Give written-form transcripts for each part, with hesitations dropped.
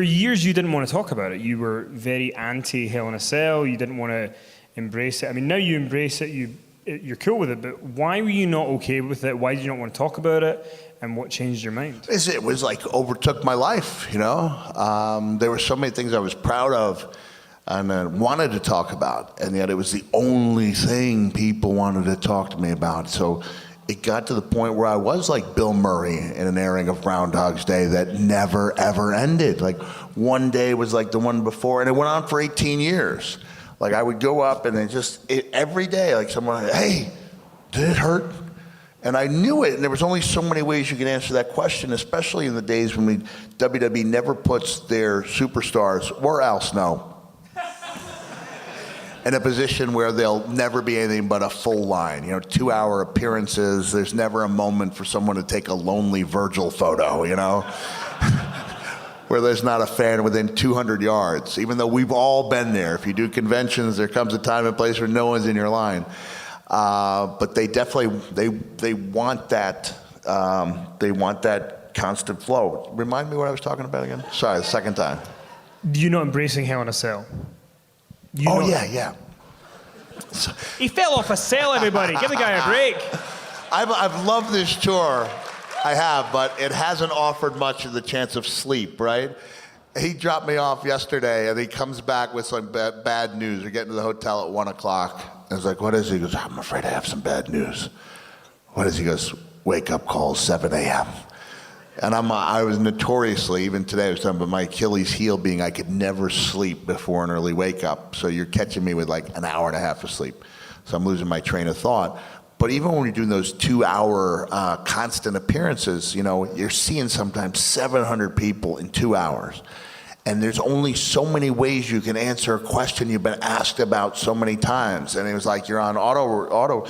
For years, you didn't want to talk about it. You were very anti Hell in a Cell. You didn't want to embrace it. I mean, now you embrace it. You're cool with it. But why were you not okay with it? Why did you not want to talk about it? And what changed your mind? It was like overtook my life, you know? There were so many things I was proud of and wanted to talk about, and yet it was the only thing people wanted to talk to me about. So it got to the point where I was like Bill Murray in an airing of Groundhog's Day that never, ever ended. Like one day was like the one before, and it went on for 18 years. Like I would go up and every day, like someone, hey, did it hurt? And I knew it, and there was only so many ways you could answer that question, especially in the days when WWE never puts their superstars, or Al Snow, in a position where they'll never be anything but a full line. You know, 2-hour appearances, there's never a moment for someone to take a lonely Virgil photo, you know? Where there's not a fan within 200 yards, even though we've all been there. If you do conventions, there comes a time and place where no one's in your line. But they definitely, they want that constant flow. Remind me what I was talking about again? Sorry, the second time. You're not embracing Hell in a Cell. Yeah. He fell off a cell, everybody. Give the guy a break. I've loved this tour. I have, but it hasn't offered much of the chance of sleep, right? He dropped me off yesterday, and he comes back with some bad news. We're getting to the hotel at 1 o'clock. I was like, what is it? He goes, I'm afraid I have some bad news. What is it? He goes, wake up call, 7 a.m. And I was notoriously, even today I was talking about my Achilles heel being I could never sleep before an early wake up. So you're catching me with like an hour and a half of sleep. So I'm losing my train of thought. But even when you're doing those 2-hour constant appearances, you know, you're seeing sometimes 700 people in 2 hours. And there's only so many ways you can answer a question you've been asked about so many times. And it was like you're on auto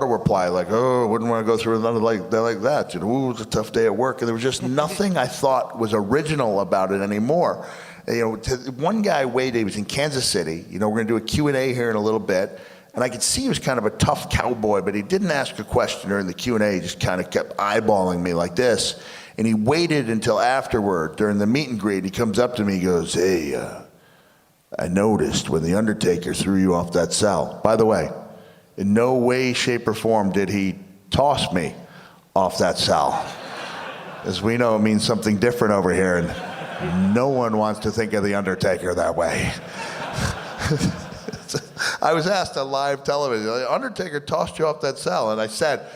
reply, like, oh, wouldn't want to go through another like that. You know, ooh, it was a tough day at work. And there was just nothing I thought was original about it anymore. You know, one guy waited, he was in Kansas City. You know, we're going to do a Q&A here in a little bit. And I could see he was kind of a tough cowboy, but he didn't ask a question during the Q&A. He just kind of kept eyeballing me like this. And he waited until afterward, during the meet and greet. He comes up to me, he goes, hey, I noticed when the Undertaker threw you off that cell. By the way, in no way, shape, or form did he toss me off that cell. As we know, it means something different over here, and no one wants to think of the Undertaker that way. I was asked on live television, the Undertaker tossed you off that cell, and I said,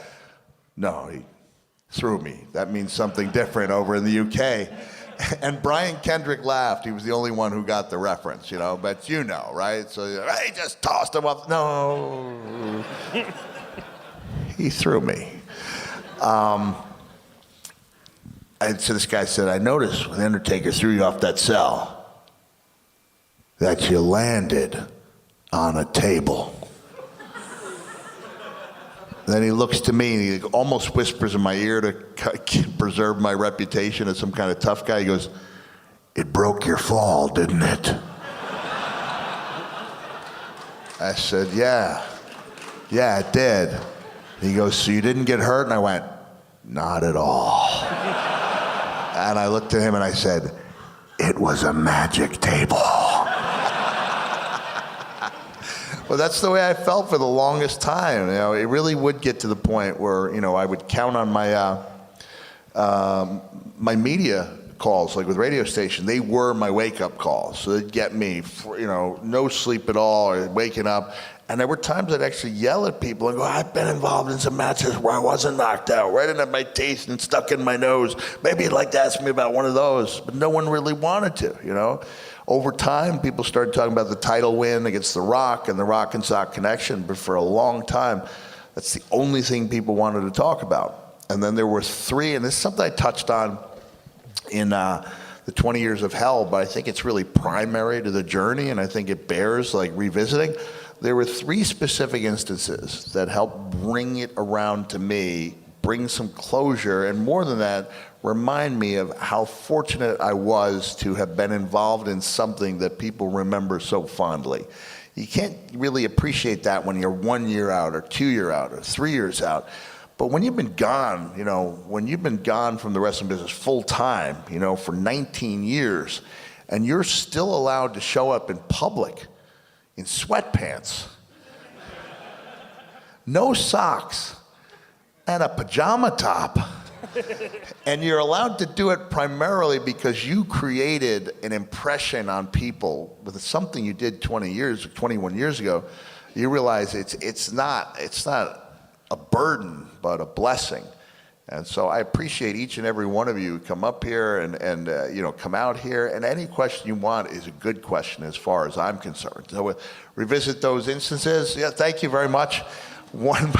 no, he threw me. That means something different over in the UK. And Brian Kendrick laughed. He was the only one who got the reference, you know, but you know, right? So he just tossed him off. No, he threw me. And so this guy said, I noticed when the Undertaker threw you off that cell that you landed on a table. Then he looks to me and he almost whispers in my ear to preserve my reputation as some kind of tough guy. He goes, it broke your fall, didn't it? I said, yeah, it did. He goes, so you didn't get hurt? And I went, not at all. And I looked at him and I said, it was a magic table. Well, that's the way I felt for the longest time. You know, it really would get to the point where, you know, I would count on my my media calls, like with radio station. They were my wake-up calls. So they'd get me, for, you know, no sleep at all, or waking up. And there were times I'd actually yell at people and go, I've been involved in some matches where I wasn't knocked out, right into my teeth and stuck in my nose. Maybe you'd like to ask me about one of those. But no one really wanted to, you know. Over time, people started talking about the title win against The Rock and the Rock and Sock connection, but for a long time, that's the only thing people wanted to talk about. And then there were three, and this is something I touched on in the 20 Years of Hell, but I think it's really primary to the journey, and I think it bears like revisiting. There were three specific instances that helped bring it around to me, bring some closure, and more than that, remind me of how fortunate I was to have been involved in something that people remember so fondly. You can't really appreciate that when you're 1 year out or 2 years out or 3 years out. But when you've been gone, you know, when you've been gone from the wrestling business full time, you know, for 19 years, and you're still allowed to show up in public in sweatpants, no socks, and a pajama top. And you're allowed to do it primarily because you created an impression on people with something you did 21 years ago. You realize it's not a burden, but a blessing. And so I appreciate each and every one of you who come up here and come out here. And any question you want is a good question as far as I'm concerned. So we'll revisit those instances. Yeah, thank you very much. One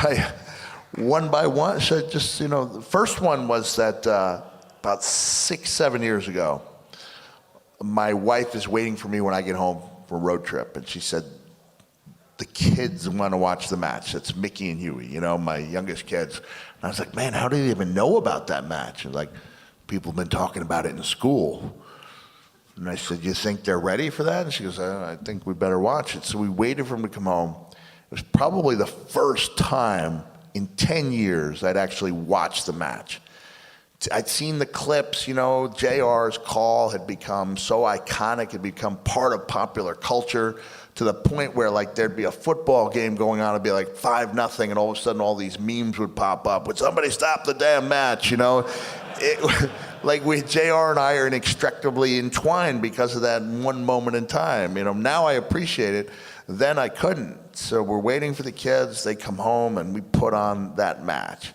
by one. So just, the first one was that about 6-7 years ago, my wife is waiting for me when I get home from a road trip. And she said, the kids want to watch the match. It's Mickey and Huey, my youngest kids. And I was like, man, how do they even know about that match? And like, people have been talking about it in school. And I said, you think they're ready for that? And she goes, I think we better watch it. So we waited for him to come home. It was probably the first time in 10 years I'd actually watched the match. I'd seen the clips, JR's call had become so iconic, had become part of popular culture, to the point where like there'd be a football game going on, it'd be like 5-0, and all of a sudden all these memes would pop up. Would somebody stop the damn match? Like JR and I are inextricably entwined because of that one moment in time. Now I appreciate it. Then I couldn't. So we're waiting for the kids. They come home and we put on that match.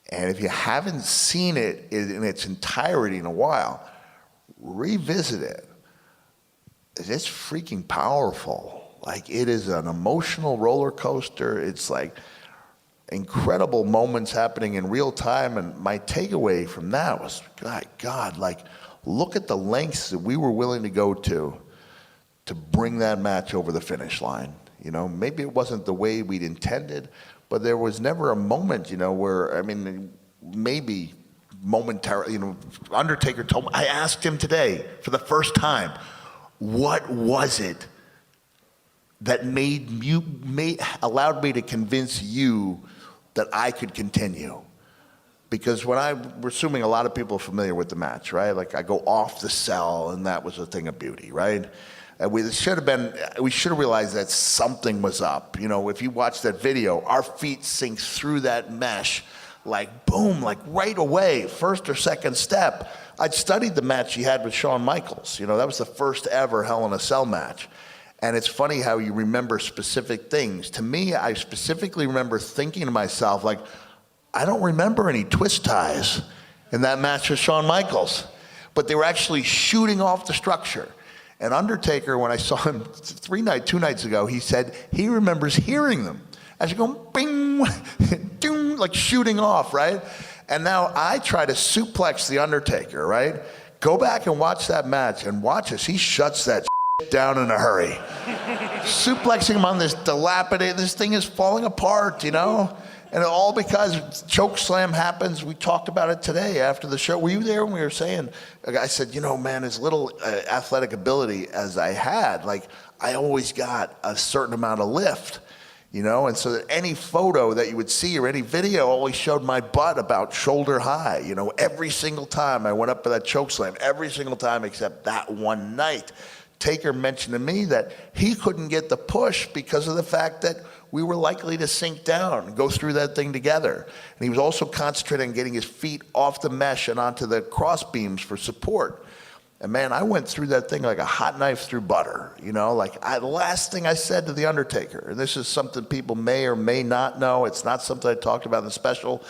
And if you haven't seen it in its entirety in a while, revisit it. It's freaking powerful. Like, it is an emotional roller coaster. It's like incredible moments happening in real time. And my takeaway from that was, God, like, look at the lengths that we were willing to go to bring that match over the finish line. Maybe it wasn't the way we'd intended, but there was never a moment, where, maybe momentarily, Undertaker told me, I asked him today for the first time, what was it that allowed me to convince you that I could continue? Because we're assuming a lot of people are familiar with the match, right? Like, I go off the cell, and that was a thing of beauty, right? We should have realized that something was up. If you watch that video, our feet sink through that mesh, like boom, like right away, first or second step. I'd studied the match he had with Shawn Michaels. That was the first ever Hell in a Cell match. And it's funny how you remember specific things. To me, I specifically remember thinking to myself, like, I don't remember any twist ties in that match with Shawn Michaels. But they were actually shooting off the structure. And Undertaker, when I saw him 2 nights ago, he said he remembers hearing them as you go bing, ding, like shooting off, right? And now I try to suplex the Undertaker, right? Go back and watch that match and watch us. He shuts that down in a hurry. Suplexing him on this dilapidated, this thing is falling apart, And all because choke slam happens. We talked about it today after the show. Were you there when we were saying, I said, man, as little athletic ability as I had, like, I always got a certain amount of lift, and so that any photo that you would see or any video always showed my butt about shoulder high, every single time I went up for that choke slam, every single time except that one night. Taker mentioned to me that he couldn't get the push because of the fact that we were likely to sink down and go through that thing together. And he was also concentrating on getting his feet off the mesh and onto the cross beams for support. And man, I went through that thing like a hot knife through butter, the last thing I said to The Undertaker, and this is something people may or may not know, it's not something I talked about in the special,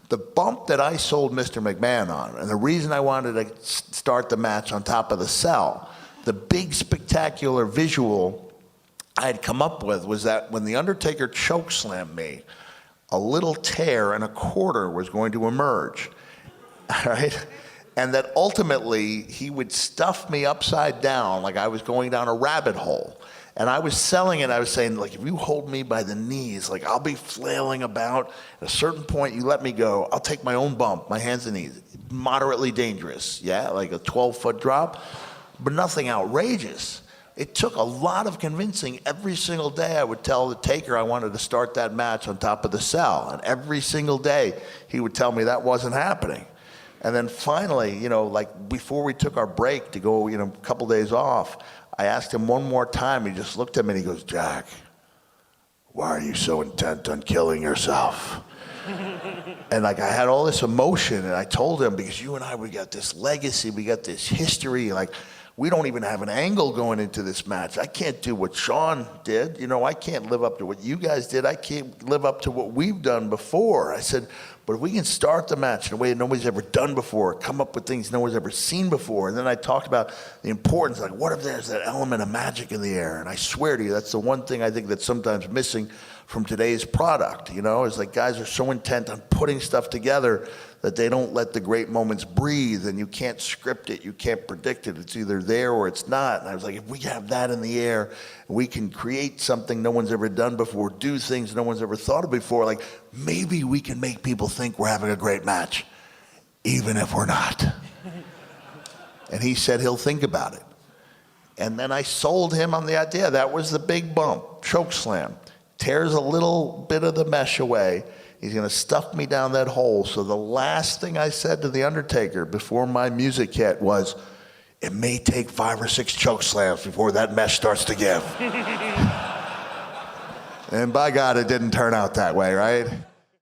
the bump that I sold Mr. McMahon on, and the reason I wanted to start the match on top of the cell, the big spectacular visual I had come up with was that when The Undertaker chokeslammed me, a little tear and a quarter was going to emerge, right? And that ultimately he would stuff me upside down like I was going down a rabbit hole. And I was selling it, I was saying, like, if you hold me by the knees, like, I'll be flailing about. At a certain point, you let me go, I'll take my own bump, my hands and knees. Moderately dangerous, yeah, like a 12-foot drop, but nothing outrageous. It took a lot of convincing. Every single day I would tell the Taker I wanted to start that match on top of the cell. And every single day he would tell me that wasn't happening. And then finally, you know, like before we took our break to go, you know, a couple days off, I asked him one more time. He just looked at me and he goes, Jack, why are you so intent on killing yourself? And like I had all this emotion, and I told him, because you and I, we got this legacy, we got this history, like we don't even have an angle going into this match. I can't do what Sean did. You know, I can't live up to what you guys did. I can't live up to what we've done before. I said, but if we can start the match in a way that nobody's ever done before, come up with things no one's ever seen before. And then I talked about the importance, like what if there's that element of magic in the air? And I swear to you, that's the one thing I think that's sometimes missing from today's product, you know, is like guys are so intent on putting stuff together that they don't let the great moments breathe, and you can't script it, you can't predict it. It's either there or it's not. And I was like, if we have that in the air, we can create something no one's ever done before, do things no one's ever thought of before, like maybe we can make people think we're having a great match, even if we're not. And he said he'll think about it. And then I sold him on the idea. That was the big bump, choke slam. Tears a little bit of the mesh away. He's going to stuff me down that hole. So the last thing I said to The Undertaker before my music hit was, it may take 5 or 6 choke slams before that mesh starts to give. And by God, it didn't turn out that way, right?